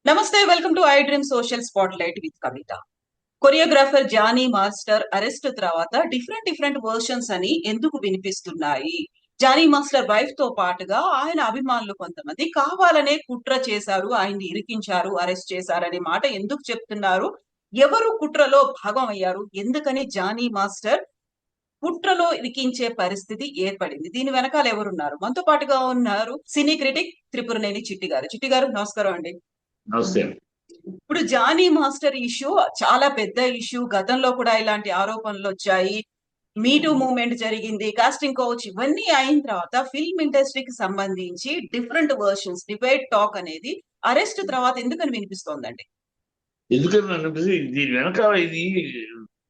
నమస్తే, welcome to iDream social spotlight with Kavitha. Choreographer Jani master arrest తర్వాత different versions అని ఎందుకు వినిపిస్తున్నాయి? జానీ మాస్టర్ వైఫ్ తో పాటుగా ఆయన అభిమానులు కొంతమంది కావాలనే కుట్ర చేశారు, ఆయన్ని ఇరికించారు, అరెస్ట్ చేశారనే మాట ఎందుకు చెప్తున్నారు? ఎవరు కుట్రలో భాగం అయ్యారు? ఎందుకని జానీ మాస్టర్ కుట్రలో ఇరికించే పరిస్థితి ఏర్పడింది? దీని వెనకాల ఎవరున్నారు? మనతో పాటుగా ఉన్నారు సినీ క్రిటిక్ త్రిపురనేని చిట్టి గారు. చిట్టి గారు, నమస్కారం అండి. నమస్తే. ఇప్పుడు జానీ మాస్టర్ ఇష్యూ చాలా పెద్ద ఇష్యూ. గతంలో కూడా ఇలాంటి ఆరోపణలు వచ్చాయి. మీటూ మూవ్మెంట్ జరిగింది, కాస్టింగ్ కౌచ్ ఇవన్నీ అయిన తర్వాత ఫిల్మ్ ఇండస్ట్రీకి సంబంధించి డిఫరెంట్ వర్షన్స్, డిబేట్ టాక్ అనేది అరెస్ట్ తర్వాత ఎందుకని వినిపిస్తోందండి? ఎందుకని అనిపిస్తే దీని వెనకాల ఇది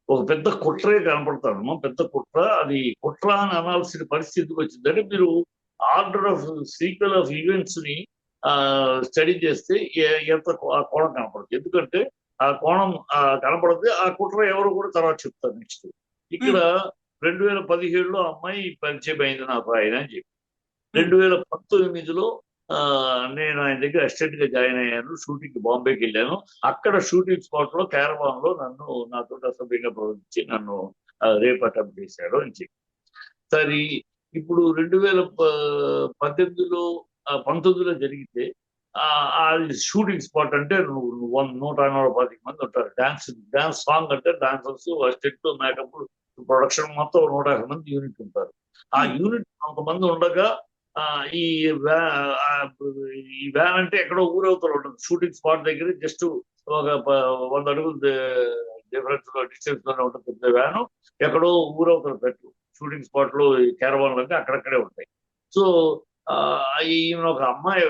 ఒక పెద్ద కుట్రే కనపడతాను. పెద్ద కుట్ర. అది కుట్ర అని అనాల్సిన పరిస్థితికి వచ్చిందంటే మీరు order of sequel of events ని స్టడీ చేస్తే ఎంత ఆ కోణం కనపడుతుంది. ఎందుకంటే ఆ కోణం కనపడితే ఆ కుట్ర ఎవరు కూడా తర్వాత చెప్తారు. నెక్స్ట్ ఇక్కడ 2017లో అమ్మాయి పరిచయం అయింది నాకు ఆయన అని చెప్పి 2019లో నేను ఆయన దగ్గర అసిస్టెంట్ గా జాయిన్ అయ్యాను. షూటింగ్ బాంబేకి వెళ్ళాను. అక్కడ షూటింగ్ స్పాట్ లో క్యారవాన్ లో నాతో అసభ్యంగా ప్రవర్తించి నన్ను రేప్ అటెంప్ట్ చేశాడు అని చెప్పి. సరే, ఇప్పుడు 2018లో 19లో జరిగితే అది షూటింగ్ స్పాట్ అంటే 100-125 మంది ఉంటారు. డాన్స్ సాంగ్ అంటే డాన్సర్స్, అసిస్టెంట్, మేకప్, ప్రొడక్షన్ మొత్తం 150 మంది యూనిట్ ఉంటారు. ఆ యూనిట్ కొంతమంది ఉండగా ఈ వ్యాన్ అంటే ఎక్కడో ఊరవుతూ ఉంటుంది. షూటింగ్ స్పాట్ దగ్గర జస్ట్ ఒక 100 అడుగులు డిఫరెన్స్ లో డిస్టెన్స్ లోనే ఉంటుంది పెద్ద వ్యాన్. ఎక్కడో ఊరవుతారు పెట్టు. షూటింగ్ స్పాట్ లో క్యారవాన్లు అంటే అక్కడక్కడే ఉంటాయి. సో ఈయన ఒక అమ్మాయి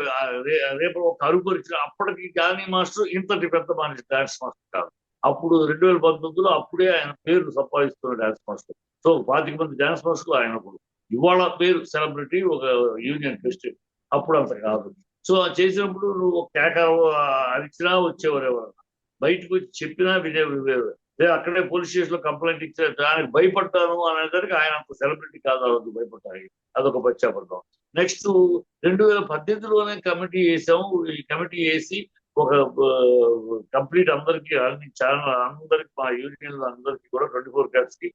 రేపు ఒక అరుపు వచ్చిన అప్పటికి జానీ మాస్టర్ ఇంతటి పెద్ద మనిషి డాన్స్ మాస్టర్ కాదు. అప్పుడు 2019లో అప్పుడే ఆయన పేరు సంపాదిస్తున్న డాన్స్ మాస్టర్. సో 25 మంది డాన్స్ మాస్టర్లు ఆయన కూడా ఇవాళ పేరు సెలబ్రిటీ, ఒక యూనియన్ ప్రెసిడెంట్. అప్పుడు అంత కాదు. సో చేసినప్పుడు నువ్వు కేక అరిచినా వచ్చేవారు ఎవరన్నా, బయటకు వచ్చి చెప్పినా వినేవారు. అక్కడే పోలీస్ స్టేషన్ లో కంప్లైంట్ ఇచ్చారు. దానికి భయపడ్డాను అనేసరికి ఆయన అంత సెలబ్రిటీ కాదు, అదొక భయపడ్డారు. అదొక పశ్చాపడతాం. నెక్స్ట్ 2018లోనే కమిటీ వేసాము. ఈ కమిటీ వేసి ఒక కంప్లీట్ అందరికి, అన్ని ఛానల్ అందరికి, మా యూనియన్ అందరికి కూడా 24 క్యాట్స్ కి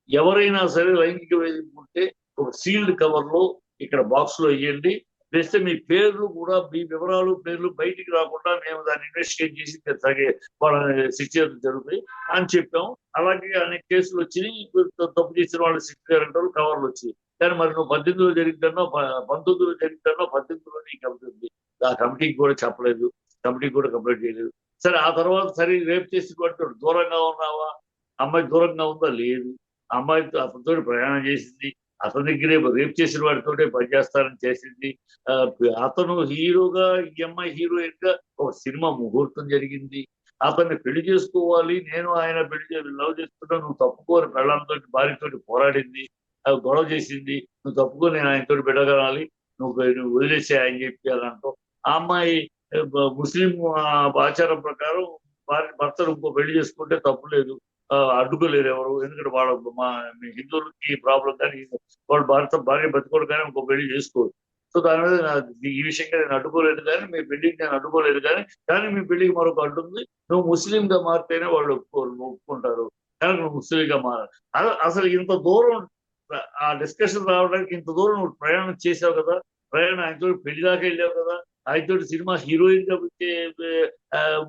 ఎవరైనా సరే లైంగిక వేధింపు ఉంటే ఒక సీల్డ్ కవర్ లో ఇక్కడ బాక్స్ లో వేయండి. వేస్తే మీ పేర్లు కూడా, మీ వివరాలు, పేర్లు బయటికి రాకుండా మేము దాన్ని ఇన్వెస్టిగేట్ చేసి తగే వాళ్ళని శిక్ష జరుగుతాయి అని చెప్పాము. అలాగే అనేక కేసులు వచ్చినాయి. తప్పు చేసిన వాళ్ళు శిక్ష జరగడం కవర్లు వచ్చాయి. కానీ మరి నువ్వు 18లో జరిగిందన్నో, 19లో జరిగిందన్నో, 18లో నీకు అవుతుంది. ఆ కమిటీకి కూడా చెప్పలేదు, కమిటీకి కూడా కంప్లైంట్ చేయలేదు. సరే, ఆ తర్వాత సరే రేపు చేసిన వాటితో దూరంగా ఉన్నావా? అమ్మాయి దూరంగా ఉందా? లేదు. అమ్మాయితో అతనితో ప్రయాణం చేసింది. అతని దగ్గరే రేప్ చేసిన వాడితోటే పనిచేస్తారని చేసింది. అతను హీరోగా, ఈ అమ్మాయి హీరోయిన్ గా ఒక సినిమా ముహూర్తం జరిగింది. అతన్ని పెళ్లి చేసుకోవాలి, నేను ఆయన లవ్ చేసుకుంటా, నువ్వు తప్పుకోని పెళ్ళంతో భార్యతోటి పోరాడింది, గొడవ చేసింది. నువ్వు తప్పుకొని నేను ఆయనతో బిడ్డగనాలి, నువ్వు వదిలేసే ఆయన చెప్పి అదంటూ. ఆ అమ్మాయి ముస్లిం ఆచారం ప్రకారం భర్తను ఇంకో పెళ్లి చేసుకుంటే తప్పు లేదు, అడ్డుకోలేరు ఎవరు. ఎందుకంటే వాళ్ళ మా హిందువులకి ప్రాబ్లం, కానీ వాళ్ళు భార్య బతుకోడు కానీ ఇంకో పెళ్లి చేసుకోరు. సో దాని మీద ఈ విషయంగా నేను అడ్డుకోలేదు, కానీ మీ పెళ్లికి నేను అడ్డుకోలేదు, కానీ మీ పెళ్లికి మరొక అడ్డుంది. నువ్వు ముస్లింగా మారితేనే వాళ్ళు ఒప్పుకుంటారు, కానీ నువ్వు ముస్లింగా మారాలి. అసలు ఇంత దూరం ఆ డిస్కషన్ రావడానికి ఇంత దూరం నువ్వు ప్రయాణం చేసావు కదా, ప్రయాణం ఆయనతో పెళ్లి దాకా వెళ్ళావు కదా, ఆయనతో సినిమా హీరోయిన్ గా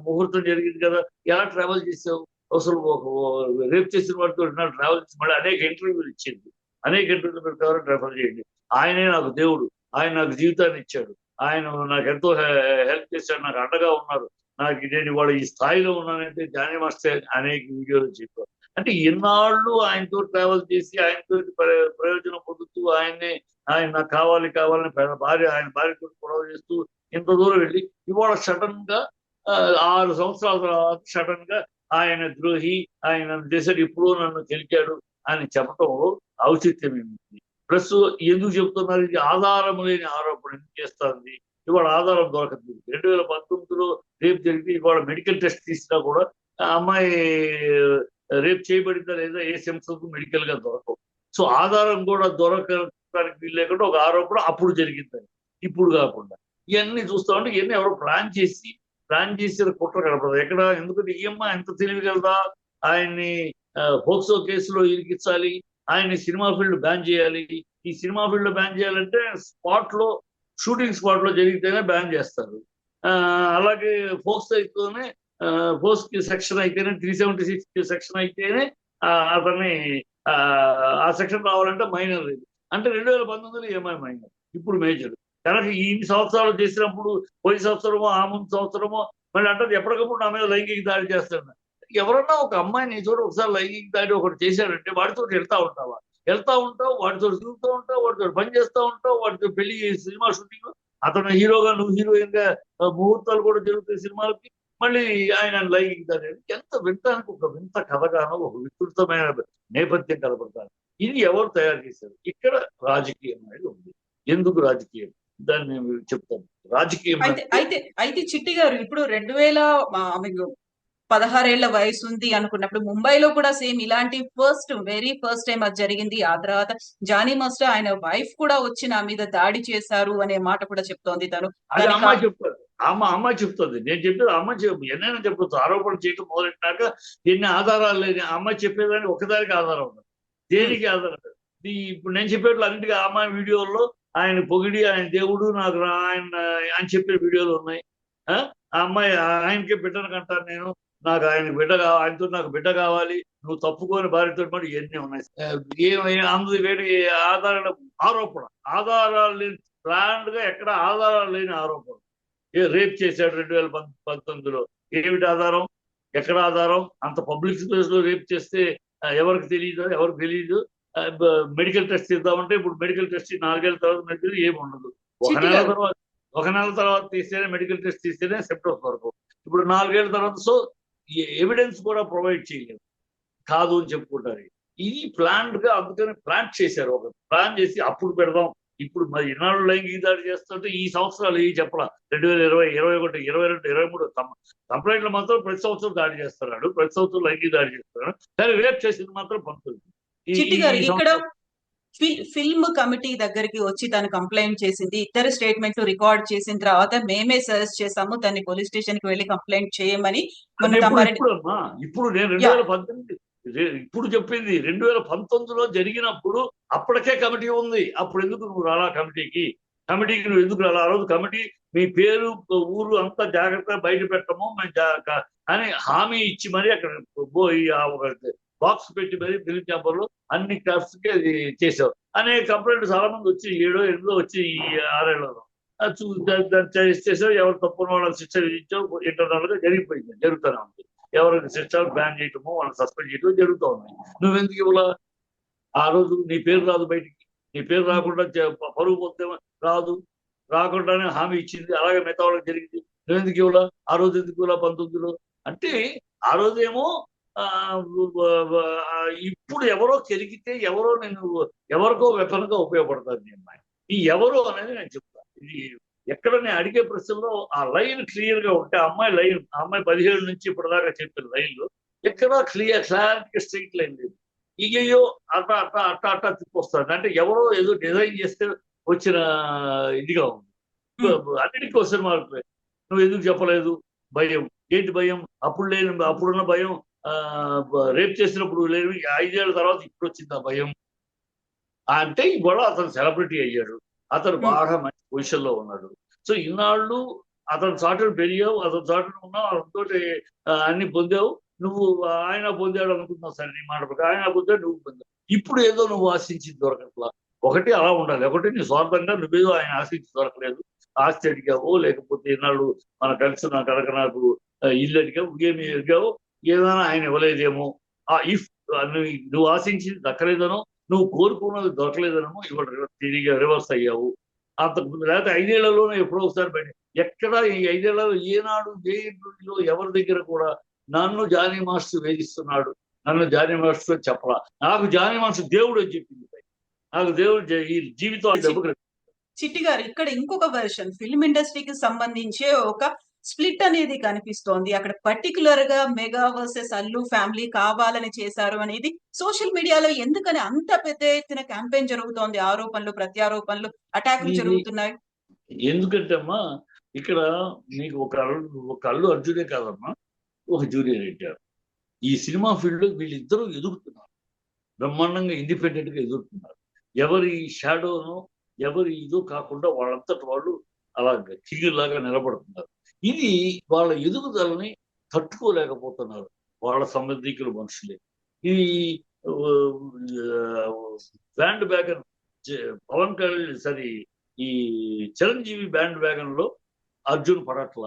ముహూర్తం జరిగింది కదా, ఎలా ట్రావెల్ చేసావు? అసలు రేపు చేసిన వాడితో ట్రావెల్ చేసి మళ్ళీ అనేక ఇంటర్వ్యూలు ఇచ్చింది. అనేక ఇంటర్వ్యూలు మీరు రెఫర్ చేయండి. ఆయనే నాకు దేవుడు, ఆయన నాకు జీవితాన్ని ఇచ్చాడు, ఆయన నాకు ఎంతో హెల్ప్ చేశాడు, నాకు అండగా ఉన్నారు, నాకు నేను ఇవాళ ఈ స్థాయిలో ఉన్నానంటే జానీ మాస్టర్ అనేక వీడియోలు చెప్పారు. అంటే ఎన్నాళ్ళు ఆయనతో ట్రావెల్ చేసి ఆయనతో ప్రయోజనం పొందుతూ ఆయన నాకు కావాలని ఆయన భార్యతో గొడవ చేస్తూ ఇంత దూరం వెళ్ళి ఇవాళ సడన్ గా 6 సంవత్సరాల తర్వాత సడన్ గా ఆయన ద్రోహి, ఆయన చేశాడు, ఇప్పుడు నన్ను గెలిచాడు అని చెప్పటంలో ఔచిత్యం ఏమిటి? ప్లస్ ఎందుకు చెప్తున్నారు? ఇది ఆధారం లేని ఆరోపణ ఎందుకు చేస్తుంది? ఇవాళ ఆధారం దొరకదు. 2019లో రేపు జరిగితే ఇవాళ మెడికల్ టెస్ట్ తీసినా కూడా ఆ అమ్మాయి రేపు చేయబడిందా లేదా ఏ సెన్సెస్ మెడికల్ గా దొరకవు. సో ఆధారం కూడా దొరకడానికి వీలు లేకుండా ఒక ఆరోపణ అప్పుడు జరిగిందని, ఇప్పుడు కాకుండా. ఇవన్నీ చూస్తా ఉంటే ఇవన్నీ ఎవరో ప్లాన్ చేసి ప్లాన్ చేసిన కుట్ర కనపడదు ఎక్కడ. ఎందుకంటే ఈ అమ్మాయి ఎంత తెలివిగలదా, ఆయన్ని పోక్సో కేసులో ఇరికించాలి, ఆయన్ని సినిమా ఫీల్డ్ బ్యాన్ చేయాలి. ఈ సినిమా ఫీల్డ్ బ్యాన్ చేయాలంటే షూటింగ్ స్పాట్ లో జరిగితేనే బ్యాన్ చేస్తారు. అలాగే ఫోక్స్ అయితేనే ఫోక్స్ సెక్షన్ అయితేనే 376 సెక్షన్ అయితేనే అతన్ని ఆ సెక్షన్ రావాలంటే మైనర్ లేదు. అంటే 2019లో ఏమై మైనర్, ఇప్పుడు మేజర్. కనుక ఇన్ని సంవత్సరాలు చేసినప్పుడు పోయిన సంవత్సరమో ఆ ముందు సంవత్సరమో మళ్ళీ అంటే ఎప్పటికప్పుడు నా మీద లైంగిక దాడి చేస్తాడు. ఎవరన్నా ఒక అమ్మాయిని చోట ఒకసారి లైంగిక దాడి ఒకటి చేశాడంటే వాడితో వెళ్తా ఉంటావా? వెళ్తా ఉంటావు, వాడితో తిరుగుతూ ఉంటావు, వాడితో పని చేస్తూ ఉంటావు, వాడితో పెళ్లి సినిమా షూటింగ్, అతను హీరోగా నువ్వు హీరోయిన్ గా ముహూర్తాలు కూడా జరుగుతాయి సినిమాలకి. మళ్ళీ ఆయన లైంగిక దాడి ఎంత వినటానికి ఒక వింత కథగానో ఒక విస్తృతమైన నేపథ్యం కనపడతాను. ఇది ఎవరు తయారు చేశారు? ఇక్కడ రాజకీయం అనేది ఉంది. ఎందుకు రాజకీయం? దాన్ని నేను చెప్తాను. రాజకీయం అయితే చిట్టి గారు ఇప్పుడు 16 వయసు ఉంది అనుకున్నప్పుడు ముంబైలో కూడా సేమ్ ఇలాంటి వెరీ ఫస్ట్ టైం అది జరిగింది. ఆ తర్వాత జానీ మాస్టర్ ఆయన వైఫ్ కూడా వచ్చి నా మీద దాడి చేశారు అనే మాట కూడా చెప్తోంది తను. అది అమ్మాయి చెప్తారు. అమ్మాయి చెప్తుంది. నేను చెప్పేది అమ్మాయి ఎన్నైనా చెప్పొచ్చు. ఆరోపణ చేయడం మొదలెట్టినాక ఎన్ని ఆధారాలు లేని అమ్మాయి చెప్పేదాన్ని ఒకదానికి ఆధారం ఉండదు, దేనికి ఆధారం లేదు. ఇప్పుడు నేను చెప్పేట్లు అన్నిటికీ అమ్మాయి వీడియోల్లో ఆయన పొగిడి ఆయన దేవుడు నాకు ఆయన చెప్పే వీడియోలు ఉన్నాయి. ఆ అమ్మాయి ఆయనకే బిడ్డను కంటాను నేను, నాకు ఆయనతో నాకు బిడ్డ కావాలి, నువ్వు తప్పుకొని భార్యతో పాటు ఇవన్నీ ఉన్నాయి. అందుది వేడి ఆధారాలు లేని ప్లాన్ గా ఎక్కడ ఆధారాలు లేని ఆరోపణ. రేప్ చేశాడు 2019లో, ఏమిటి ఆధారం? ఎక్కడ ఆధారం? అంత పబ్లిక్ ప్లేస్ లో రేప్ చేస్తే ఎవరికి తెలియదు. మెడికల్ టెస్ట్ చేద్దామంటే ఇప్పుడు మెడికల్ టెస్ట్ 4 ఏళ్ళ తర్వాత మెడికల్ ఏమి ఉండదు. ఒక నెల తర్వాత తీస్తేనే మెడికల్ టెస్ట్ తీస్తేనే సిమ్టమ్స్ వరకు. ఇప్పుడు 4 ఏళ్ళ తర్వాత సో ఎవిడెన్స్ కూడా ప్రొవైడ్ చేయలేదు, కాదు అని చెప్పుకుంటారు. ఇది ప్లాన్డ్ గా, అందుకని ప్లాన్ చేశారు. ఒక ప్లాన్ చేసి అప్పుడు పెడదాం. ఇప్పుడు మరి ఇన్నాళ్ళు లైంగిక దాడి చేస్తుంటే ఈ సంవత్సరాలు ఈ చెప్పలా 2020, 2021, 2022, 2023 కంప్లైంట్లు మాత్రం ప్రతి సంవత్సరం దాడి చేస్తున్నాడు, ప్రతి సంవత్సరం లైంగిక దాడి చేస్తున్నాడు. కానీ రేప్ చేసింది మాత్రం పంతుంది. చిట్టి గారు ఇక్కడ ఫిల్మ్ కమిటీ దగ్గరికి వచ్చి తను కంప్లైంట్ చేసింది. ఇద్దరు స్టేట్మెంట్లు రికార్డ్ చేసిన తర్వాత మేమే సజెస్ట్ చేసాము తన్ని పోలీస్ స్టేషన్ కి వెళ్ళి కంప్లైంట్ చేయమని. ఇప్పుడు నేను 2018 ఇప్పుడు చెప్పింది 2019లో జరిగినప్పుడు అప్పటికే కమిటీ ఉంది. అప్పుడు ఎందుకు నువ్వు రాలా కమిటీకి నువ్వు ఎందుకు రాలా? ఆ రోజు కమిటీ మీ పేరు ఊరు అంతా జాగ్రత్తగా బయట పెట్టము అని హామీ ఇచ్చి మరి అక్కడ బాక్స్ పెట్టి మరి ఫిలిం ఛాంబర్లో అన్ని క్లాస్ కి అది చేసావు అనే కంప్లైంట్ చాలా మంది వచ్చి 7, 8 వచ్చి ఈ 6 ఏళ్లలో చేసావు. ఎవరు తప్పున వాళ్ళకి శిక్ష విధించావు. ఇంటర్నల్ గా జరుగుతూనే ఉంది. ఎవరికి శిక్షలు బ్యాన్ చేయటమో వాళ్ళని సస్పెండ్ చేయటమో జరుగుతూ ఉన్నాయి. నువ్వెందుకు ఇవ్వలా? ఆ రోజు నీ పేరు రాదు బయటికి, నీ పేరు రాకుండా పరువు పొందే రాకుండానే హామీ ఇచ్చింది. అలాగే మిగతా వాళ్ళకి జరిగింది. నువ్వెందుకు ఇవ్వలా? ఆ రోజు ఎందుకు ఇవ్వలా 19లో? అంటే ఆ రోజేమో ఇప్పుడు ఎవరో కెరిగితే ఎవరికో వెపన్గా ఉపయోగపడతారు. ఈ ఎవరో అనేది నేను చెప్తాను. ఇది ఎక్కడ నేను అడిగే ప్రశ్నలో ఆ లైన్ క్లియర్ గా ఉంటే అమ్మాయి 17 నుంచి ఇప్పటిదాకా చెప్పిన లైన్లో ఎక్కడా క్లారిటీ స్ట్రైట్ లైన్ లేదు. ఇయ్యో అట్టా తిప్పొస్తుంది. అంటే ఎవరో ఏదో డిజైన్ చేస్తే వచ్చిన ఇదిగా ఉంది. అన్నిటికీ క్వశ్చన్ మార్క్. నువ్వు ఎందుకు చెప్పలేదు? భయం. ఏంటి భయం? అప్పుడున్న భయం రేప్ చేసినప్పుడు లేదు, 5 ఏళ్ల తర్వాత ఇప్పుడు వచ్చింది ఆ భయం. అంటే కూడా అతను సెలబ్రిటీ అయ్యాడు, అతను బాగా మంచి పొజిషన్ లో ఉన్నాడు. సో ఇన్నాళ్ళు అతను చాటును పెరిగావు, అతను చాటును ఉన్నావు, అతనితో అన్ని పొందావు. నువ్వు ఆయన పొందాడు అనుకుంటున్నావు. సరే, నీ మాట ఆయన పొందాడు, నువ్వు పొందావు. ఇప్పుడు ఏదో నువ్వు ఆశించింది దొరకట్లా. ఒకటి అలా ఉండాలి, ఒకటి నీ స్వార్థంగా నువ్వేదో ఆయన ఆశించి దొరకలేదు. ఆస్తి అడిగావు, లేకపోతే ఇన్నాళ్ళు మన కలిసి కనుక నాకు ఇల్లు అడిగావు, ఏమి అడిగావు, ఏదైనా ఆయన ఇవ్వలేదేమో. ఇఫ్ నువ్వు ఆశించింది దక్కలేదనో, నువ్వు కోరుకున్నది దొరకలేదనో ఇవాళ తిరిగి రివర్స్ అయ్యావు. అంతకుముందు లేకపోతే 5 ఏళ్లలోనే ఎప్పుడో ఒకసారి బయట. ఎక్కడ ఈ 5 ఏళ్లలో ఏనాడు ఏ ఇంట్లో ఎవరి దగ్గర కూడా నన్ను జానీ మాస్టర్ వేధిస్తున్నాడు, నన్ను జానీ మాస్టర్ చెప్పలా. నాకు జానీ మాస్టర్ దేవుడు అని చెప్పింది. నాకు దేవుడు ఈ జీవితం దెబ్బ. చిట్టి గారు, ఇక్కడ ఇంకొక వెర్షన్ ఫిల్మ్ ఇండస్ట్రీకి సంబంధించే ఒక స్ప్లిట్ అనేది కనిపిస్తోంది. అక్కడ పర్టికులర్ గా మెగా వర్సెస్ అల్లు ఫ్యామిలీ కావాలని చేశారు అనేది సోషల్ మీడియాలో ఎందుకని అంత పెద్ద ఎత్తున క్యాంపెయిన్ జరుగుతోంది? ఆరోపణలు, ప్రత్యారోపణలు, అటాకులు జరుగుతున్నాయి. ఎందుకంటే అమ్మా ఇక్కడ నీకు ఒక అల్లు అర్జునే కాదమ్మా, ఒక జూనియర్ ఎన్టీఆర్. ఈ సినిమా ఫీల్డ్ లో వీళ్ళిద్దరూ ఎదుగుతున్నారు, బ్రహ్మాండంగా ఇండిపెండెంట్ గా ఎదుగుతున్నారు. ఎవరి షాడోను ఎవరి ఇదో కాకుండా వాళ్ళంతటి వాళ్ళు అలా కిగిలాగా నిలబడుతున్నారు. ఇది వాళ్ళ ఎదుగుదలని తట్టుకోలేకపోతున్నారు వాళ్ళ సంబంధికులు మనుషులే. ఈ బ్యాండ్ బ్యాగన్ పవన్ కళ్యాణ్ సరి ఈ చిరంజీవి బ్యాండ్ బ్యాగన్ లో అర్జున్ పడట్ల.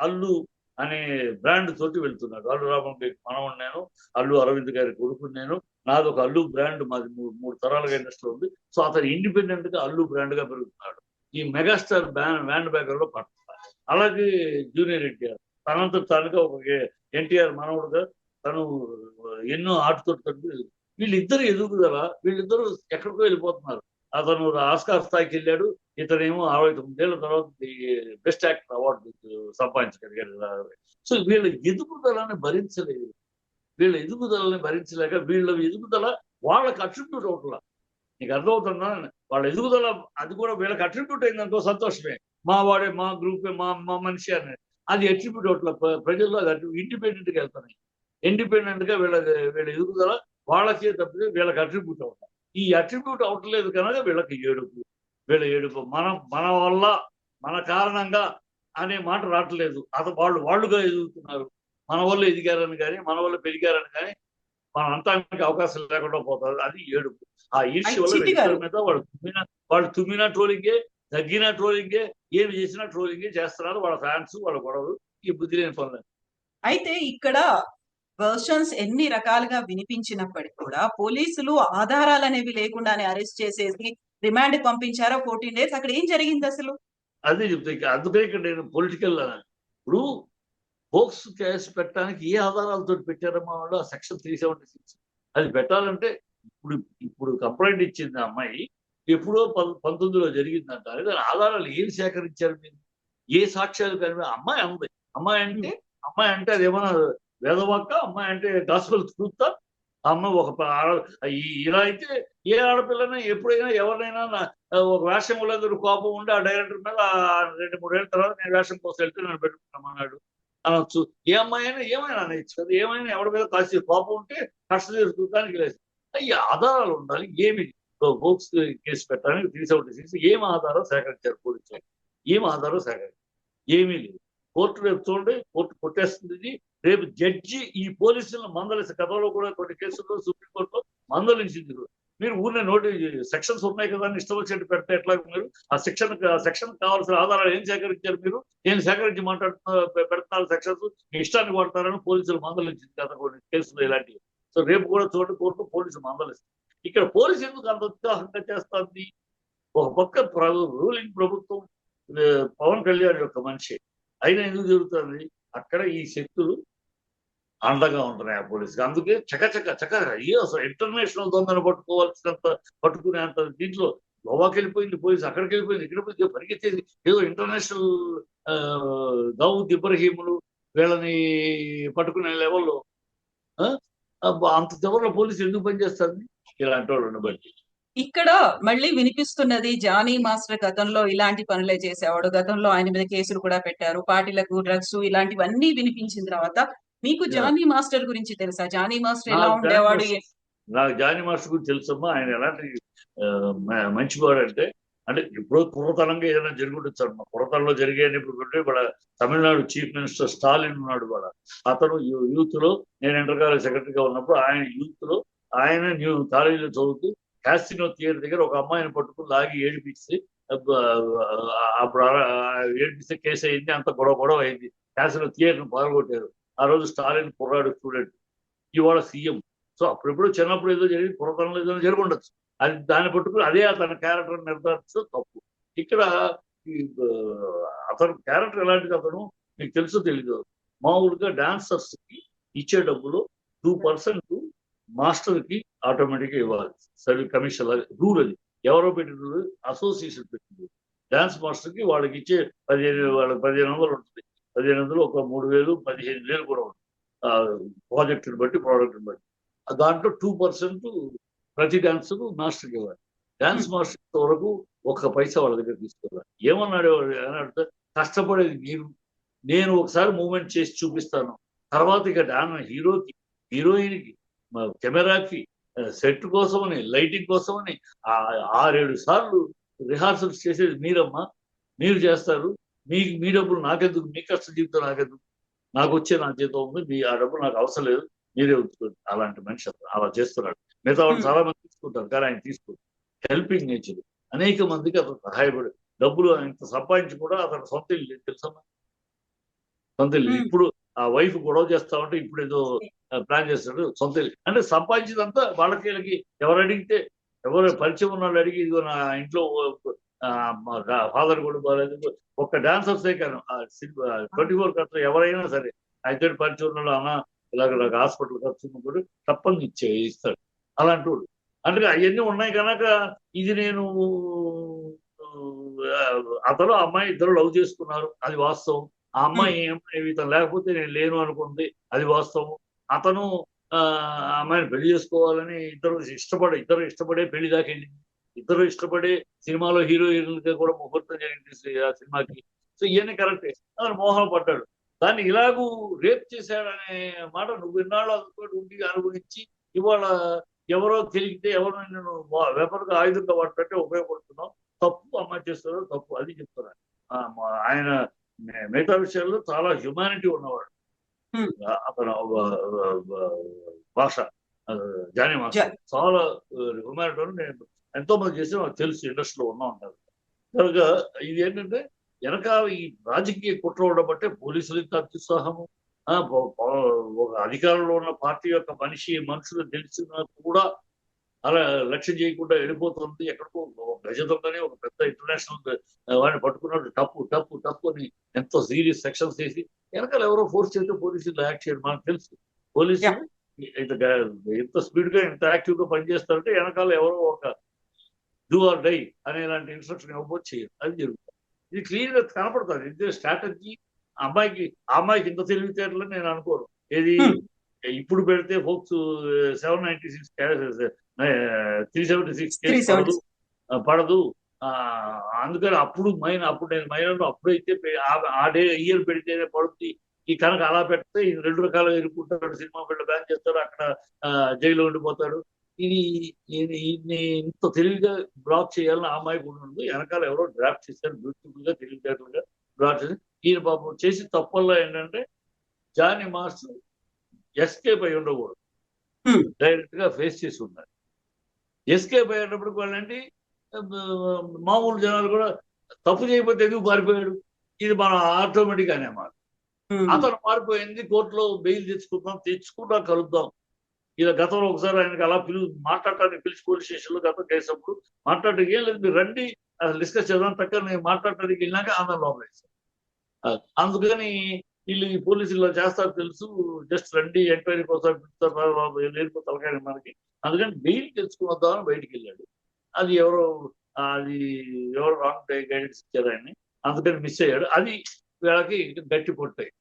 అల్లు అనే బ్రాండ్ తోటి వెళ్తున్నాడు. అల్లు రామలింగ మనవడు నేను, అల్లు అరవింద్ గారి కొడుకు నేను, నాది ఒక అల్లు బ్రాండ్, మాది మూడు తరాలుగా ఇండస్ట్రీ ఉంది. సో అతను ఇండిపెండెంట్ గా అల్లు బ్రాండ్ గా పెరుగుతున్నాడు. ఈ మెగాస్టార్ బ్యాండ్ బ్యాగర్ లో పట్ల. అలాగే జూనియర్ ఎన్టీఆర్ తనంత తానుగా ఒక ఎన్టీఆర్ మనవడుగా తను ఎన్నో ఆటతోటి కలిపి వీళ్ళిద్దరు ఎదుగుదల, వీళ్ళిద్దరూ ఎక్కడికో వెళ్ళిపోతున్నారు. అతను ఆస్కార్ స్థాయికి వెళ్ళాడు, ఇతనేమో 69 ఏళ్ల తర్వాత బెస్ట్ యాక్టర్ అవార్డు సంపాదించగలిగాడు. సో వీళ్ళ ఎదుగుదలని భరించలేదు. వీళ్ళ ఎదుగుదలని భరించలేక వీళ్ళ ఎదుగుదల వాళ్ళకి అట్రిబ్యూట్ అవుట్లా. నీకు అర్థమవుతుందా? వాళ్ళ ఎదుగుదల అది కూడా వీళ్ళకి అట్రిబ్యూట్ అయిందనుకో సంతోషమే, మా వాడే, మా గ్రూపే, మా మా మనిషి అనేది అది అట్రిబ్యూట్ అవుట్లా. ప్రజల్లో అది ఇండిపెండెంట్ గా వెళ్తున్నాయి. ఇండిపెండెంట్ గా వీళ్ళ ఎదుగుదల వాళ్ళకే తప్పితే వీళ్ళకి అట్రిబ్యూట్ అవుతాం. ఈ అట్రిబ్యూట్ అవట్లేదు కనుక వీళ్ళకి ఏడుపు మన వల్ల, మన కారణంగా అనే మాట రావట్లేదు. వాళ్ళుగా ఎదుగుతున్నారు. మన వల్ల ఎదిగారని కానీ, మన వల్ల పెరిగారని కానీ మన అంతానికి అవకాశం లేకుండా పోతుంది. అది ఏడుపు. ఆ ఈర్ష్య వల్ల వీళ్ళ మీద వాళ్ళు తుమ్మినా ట్రోలింగే, తగ్గిన ట్రోలింగే, ఏమి చేసినా ట్రోలింగే చేస్తున్నారు. వాళ్ళ ఫ్యాన్స్, వాళ్ళ గొడవలు, ఈ బుద్ధి లేని పనులు. అయితే ఇక్కడ వర్షన్స్ ఎన్ని రకాలుగా వినిపించినప్పటికీ కూడా పోలీసులు ఆధారాలు అనేవి లేకుండానే అరెస్ట్ చేసేసి రిమాండ్ పంపించారో 14 days. అక్కడ ఏం జరిగింది అసలు? అదే చెప్తే అందుకే ఇక్కడ నేను పొలిటికల్ ఇప్పుడు ఫోక్స్ కేసు పెట్టడానికి ఏ ఆధారాలతో పెట్టారమ్మా వాళ్ళు? ఆ సెక్షన్ 376 అది పెట్టాలంటే ఇప్పుడు కంప్లైంట్ ఇచ్చింది ఆ అమ్మాయి ఎప్పుడో 19లో జరిగిందంట. దాని ఆధారాలు ఏం సేకరించారు మీరు? ఏ సాక్ష్యాలు కలిపి? అమ్మాయి అంటే అదేమన్నా వేదవాక్క? అమ్మాయి అంటే గాస్పెల్ ట్రూతా? అమ్మ ఇలా అయితే ఏ ఆడపిల్లైనా ఎప్పుడైనా ఎవరినైనా ఒక వేషం వాళ్ళందరూ కోపం ఉండి ఆ డైరెక్టర్ మీద 2-3 ఏళ్ళ తర్వాత నేను వేషం కోసం వెళ్తే నన్ను పెట్టుకున్నామన్నాడు అనొచ్చు. ఏ అమ్మాయి అయినా ఏమైనా అనొచ్చు కదా. ఏమైనా ఎవరి మీద కాసి కోపం ఉంటే కష్టం తీర్చుకోవడానికి లేదు. ఈ ఆధారాలు ఉండాలి. ఏమి ఫోక్స్ కేసు పెట్టడానికి 376 ఏం ఆధారం సేకరించారు పోలీసులు? ఏం ఆధారం సేకరించారు? ఏమీ లేదు. కోర్టు రేపు చూడండి, కోర్టు కొట్టేస్తుంది. రేపు జడ్జి ఈ పోలీసులను మందలిసి, గతంలో కూడా కొన్ని కేసుల్లో సుప్రీంకోర్టులో మందలించింది. మీరు ఊరినే సెక్షన్స్ ఉన్నాయి కదా అని ఇష్టం వచ్చినట్టు పెడితే ఎట్లా? మీరు ఆ సెక్షన్ కావాల్సిన ఆధారాలు ఏం సేకరించారు? మీరు ఏం సేకరించి పెడుతున్నారు? సెక్షన్స్ మీ ఇష్టాన్ని వాడతారని పోలీసులు మందలించింది కదా కొన్ని కేసులు ఇలాంటివి. సో రేపు కూడా చూడండి, కోర్టు పోలీసులు మందలిస్తుంది. ఇక్కడ పోలీసు ఎందుకు అంత ఉత్సాహంగా చేస్తుంది? ఒక పక్క రూలింగ్ ప్రభుత్వం పవన్ కళ్యాణ్ యొక్క మనిషి అయినా ఎందుకు జరుగుతుంది? అక్కడ ఈ శక్తులు అండగా ఉంటున్నాయి ఆ పోలీసుకి. అందుకే చక అసలు ఇంటర్నేషనల్ దొంగను పట్టుకునేంత దీంట్లో గోవాకి వెళ్ళిపోయింది పోలీసు, అక్కడికి వెళ్ళిపోయింది, ఇక్కడ పోయి పరిగెత్తేది ఏదో ఇంటర్నేషనల్ దావూద్ ఇబ్రహీములు వీళ్ళని పట్టుకునే లెవెల్లో అంత చివరిలో పోలీసు ఎందుకు పనిచేస్తుంది? ఇలాంటి వాళ్ళని బట్టి. ఇక్కడ మళ్ళీ వినిపిస్తున్నది జానీ మాస్టర్ గతంలో ఇలాంటి పనులే చేసేవాడు, గతంలో ఆయన మీద కేసులు కూడా పెట్టారు, పార్టీలకు డ్రగ్స్ ఇలాంటివన్నీ వినిపించిన తర్వాత మీకు జానీ మాస్టర్ గురించి తెలుసా? జానీ మాస్టర్ ఎలా ఉండేవాడు? నాకు జానీ మాస్టర్ గురించి తెలుసమ్మా. ఆయన ఎలాంటి మంచివాడు అంటే ఇప్పుడు పూర్వతనంగా ఏదైనా జరుగుతుండొచ్చు అమ్మా. పూర్వతనంలో జరిగేది ఇప్పుడు తమిళనాడు చీఫ్ మినిస్టర్ స్టాలిన్ ఉన్నాడు కూడా. అతను యూత్ లో, నేను ఇంటర్ కాలేజ్ సెక్రటరీగా ఉన్నప్పుడు ఆయన యూత్ లో ఆయన కాలేజీలో చదువుతూ క్యాసినో థియేటర్ దగ్గర ఒక అమ్మాయిని పట్టుకుని లాగి ఏడిపిస్తే అప్పుడు ఏడిపిస్తే కేసు అయింది. అంత గొడవ అయింది. క్యాసినో థియేటర్ని పాల్గొట్టారు. ఆ రోజు స్టాలిన్ కుర్రాడు స్టూడెంట్, ఇవాళ సీఎం. సో అప్పుడెప్పుడు చిన్నప్పుడు ఏదో జరిగి పురాతనంలో ఏదో జరిగి ఉండొచ్చు. అది దాన్ని పట్టుకుని అదే అతని క్యారెక్టర్ నిర్ధారించడం తప్పు. ఇక్కడ అతను క్యారెక్టర్ ఎలాంటిది అతను మీకు తెలుసో తెలీదు. మామూలుగా డాన్సర్స్ కి ఇచ్చే డబ్బులు 2% మాస్టర్ కి ఆటోమేటిక్ గా ఇవ్వాలి. సర్వీస్ కమిషన్ రూల్ అది. ఎవరో పెట్టిన అసోసియేషన్ పెట్టింది. డాన్స్ మాస్టర్ కి వాళ్ళకి ఇచ్చే 1500 ఉంటుంది. 1500 ఒక 3000, 15,000 కూడా ఉంటుంది. ప్రాజెక్టుని బట్టి, ప్రోడక్ట్ని బట్టి. దాంట్లో 2% ప్రతి డాన్సర్ మాస్టర్కి ఇవ్వాలి. డాన్స్ మాస్టర్ వరకు ఒక్క పైసా వాళ్ళ దగ్గర తీసుకున్నారు. ఏమన్నాడు అని అడిగితే, కష్టపడేది మీరు, నేను ఒకసారి మూమెంట్ చేసి చూపిస్తాను, తర్వాత ఇక హీరోకి, హీరోయిన్కి, కెమెరాకి, సెట్ కోసమని, లైటింగ్ కోసమని 6-7 సార్లు రిహార్సల్స్ చేసేది మీరమ్మా, మీరు చేస్తారు, మీ డబ్బులు నాకెందుకు, మీ కష్ట జీవితం నాకెందుకు, నాకు వచ్చే నా జీతం ఉంది, ఆ డబ్బులు నాకు అవసరం లేదు, మీరే ఉంచుకోండి. అలాంటి మనిషి అలా చేస్తున్నాడు. మిగతా వాళ్ళు చాలా మంది తీసుకుంటారు, కానీ ఆయన తీసుకోండి. హెల్పింగ్ నేచర్, అనేక మందికి అతను సహాయపడి, డబ్బులు ఇంత సంపాదించి కూడా అతను సొంత ఇల్లు లేదు తెలుసమ్మా, సొంత ఇల్లు. ఇప్పుడు ఆ వైఫ్ గొడవ చేస్తా ఉంటే ఇప్పుడు ఏదో ప్లాన్ చేస్తాడు సొంత ఇల్లు. అంటే సంపాదించిందంతా వాళ్ళకి ఎవరు అడిగితే, ఎవరు పరిచయం ఉన్న వాళ్ళు అడిగి, ఇదిగో నా ఇంట్లో ఫాదర్ కూడా బాగాలేదు, ఒక్క డాన్సర్సే కానీ 24 ఖర్చు ఎవరైనా సరే అయితే పరిచయం ఉన్న అన్న ఇలాగ నాకు హాస్పిటల్ ఖర్చు కూడా తప్పని ఇస్తాడు. అలాంటి వాడు. అంటే అవన్నీ ఉన్నాయి కనుక ఇది నేను అతను అమ్మాయి ఇద్దరు లవ్ చేసుకున్నారు, అది వాస్తవం. ఆ అమ్మాయి ఇతను లేకపోతే నేను లేను అనుకుంది, అది వాస్తవం. అతను ఆ అమ్మాయిని పెళ్లి చేసుకోవాలని ఇద్దరు ఇష్టపడే పెళ్లి దాకా వెళ్ళింది. ఇద్దరు ఇష్టపడే సినిమాలో హీరోయిన్గా కూడా ముహూర్తం జరిగింది ఆ సినిమాకి. సో ఇవన్నీ కరెక్టే. అతను మోహన పడ్డాడు. దాన్ని ఇలాగూ రేప్ చేశాడనే మాట నువ్వు ఇన్నాళ్ళు అందుతో ఉండి అనుభవించి ఇవాళ ఎవరో తెలిగితే ఎవరో నేను వెపన్గా ఆయుధంగా వాడుతుంటే ఉపయోగపడుతున్నావు, తప్పు అమ్మాయి చేస్తారో తప్పు, అది చెప్తున్నాను. ఆయన మిగతా విషయాల్లో చాలా హ్యుమానిటీ ఉన్నవాడు. అతను భాష జానీ మాస్టర్ చాలా హ్యుమానిటీ. నేను ఎంతో మంది చేసి నాకు తెలుసు, ఇండస్ట్రీలో ఉన్నా ఉంటారు కనుక. ఇది ఏంటంటే వెనక ఈ రాజకీయ కుట్ర ఉండబట్టే పోలీసులు ఇంత అత్యుత్సాహము, ఒక అధికారంలో ఉన్న పార్టీ యొక్క మనుషులు తెలిసిన కూడా అలా లక్ష్యం చేయకుండా వెళ్ళిపోతుంది. ఎక్కడికో గజదొంగని ఒక పెద్ద ఇంటర్నేషనల్ వాడిని పట్టుకున్నట్టు టప్పు అని ఎంతో సీరియస్ సెక్షన్స్ చేసి వెనకాల ఎవరో ఫోర్స్ చేస్తే పోలీసులు యాక్ట్ చేయడం మనకు తెలుసు. పోలీసులు ఎంత స్పీడ్ గా ఎంత యాక్టివ్ గా పనిచేస్తారంటే వెనకాల ఎవరో ఒక డూ ఆర్ డై అనేలాంటి ఇన్స్ట్రక్షన్ ఇవ్వబోతు చేయరు, అది జరుగుతుంది. ఇది క్లియర్ గా కనపడుతుంది. ఇది స్ట్రాటజీ. అమ్మాయికి ఇంత తెలివితేటలని నేను అనుకోను. ఏది ఇప్పుడు పెడితే ఫోక్స్ 796 376 పడదు. అందుకని అప్పుడు నేను మైనర్ అప్పుడైతే ఇయర్ పెడితేనే పడుతుంది. ఈ కనుక అలా పెడితే ఈ 2 రకాలుగా ఇరుక్కుంటాడు, సినిమా బిడ్డ బ్యాన్ చేస్తాడు, అక్కడ జైల్లో ఉండిపోతాడు. ఇది ఇంత తెలివిగా బ్లాక్ చేయాలని ఆ అమ్మాయి కూడా ఉండదు. వెనకాల ఎవరో డ్రాఫ్ట్ చేశారు, బ్యూటిఫుల్ గా తెలివితేటలుగా డ్రాఫ్ట్ చేసి ఈయన పాపం చేసి తప్పల్లో ఏంటంటే జానీ మాస్టర్ ఎస్కేప్ అయి ఉండకూడదు, డైరెక్ట్ గా ఫేస్ చేసి ఉండాలి. ఎస్కేప్ అయ్యేటప్పుడు వాళ్ళంటే మామూలు జనాలు కూడా తప్పు చేయకపోతే ఎందుకు పారిపోయాడు, ఇది మన ఆటోమేటిక్ అనే మాట. అతను పారిపోయింది, కోర్టులో బెయిల్ తెచ్చుకుంటా కలుద్దాం. ఇలా గతంలో ఒకసారి ఆయనకి అలా మాట్లాడటానికి పిలిచి పోలీస్ స్టేషన్ లో గతం చేసినప్పుడు మాట్లాడటానికి ఏం లేదు, మీరు రండి డిస్కస్ చేద్దాం, తక్కువ నేను మాట్లాడటానికి వెళ్ళినాక ఆమె లోపలేసాను. అందుకని వీళ్ళు ఈ పోలీసులు ఇలా చేస్తారు తెలుసు, జస్ట్ రండి ఎంక్వైరీ కోసం పిలుస్తారు తలకాయ మనకి. అందుకని బెయిల్ తెచ్చుకుని వద్దామని బయటికి వెళ్ళాడు. అది ఎవరో రాంగ్ గైడెన్స్ ఇచ్చారు ఆయన్ని, అందుకని మిస్ అయ్యాడు. అది వీళ్ళకి గట్టి పొట్టాయి,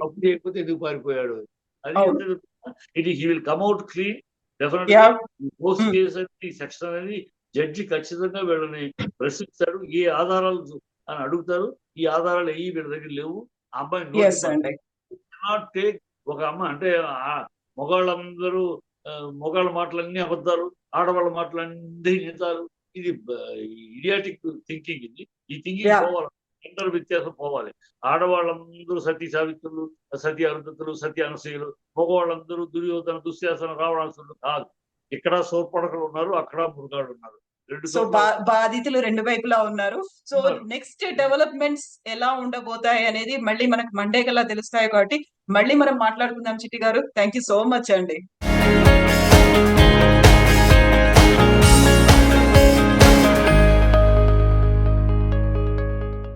తప్పు చేయకపోతే ఎందుకు పారిపోయాడు అది. ఇది he will come out clean డెఫినెట్గా. పోస్ట్ కేసు అనేది సెక్షన్ అనేది జడ్జి ఖచ్చితంగా వీళ్ళని ప్రశ్నిస్తాడు. ఏ ఆధారాలు అని అడుగుతారు, ఈ ఆధారాలు ఏవి వీళ్ళ దగ్గర లేవు. ఆ అమ్మాయి నాట్ టేక్ ఒక అమ్మ అంటే మగవాళ్ళ మాటలన్నీ అబద్ధాలు, ఆడవాళ్ళ మాటలన్నీ నిజాలు. ఇది ఇడియాటిక్ థింకింగ్. ఈ థింకింగ్ పోవాలి, జెండర్ వ్యత్యాసం పోవాలి. ఆడవాళ్ళందరూ సతీ సావిత్రులు, సతీ అరుంధతులు, సతీ అనసూయలు, మగవాళ్ళందరూ దుర్యోధన, దుశ్శాసన, రావణాసురులు కాదు. ఇక్కడ సోర్పడకలు ఉన్నారు, అక్కడ మురుగాడు ఉన్నారు. సో బాధితులు 2 వైపులా ఉన్నారు. సో నెక్స్ట్ డెవలప్మెంట్స్ ఎలా ఉండబోతాయి అనేది మళ్ళీ మనకు మండే కల్లా తెలుస్తాయి కాబట్టి మళ్ళీ మనం మాట్లాడుకుందాం చిట్టి గారు. థ్యాంక్ యూ సో మచ్ అండి.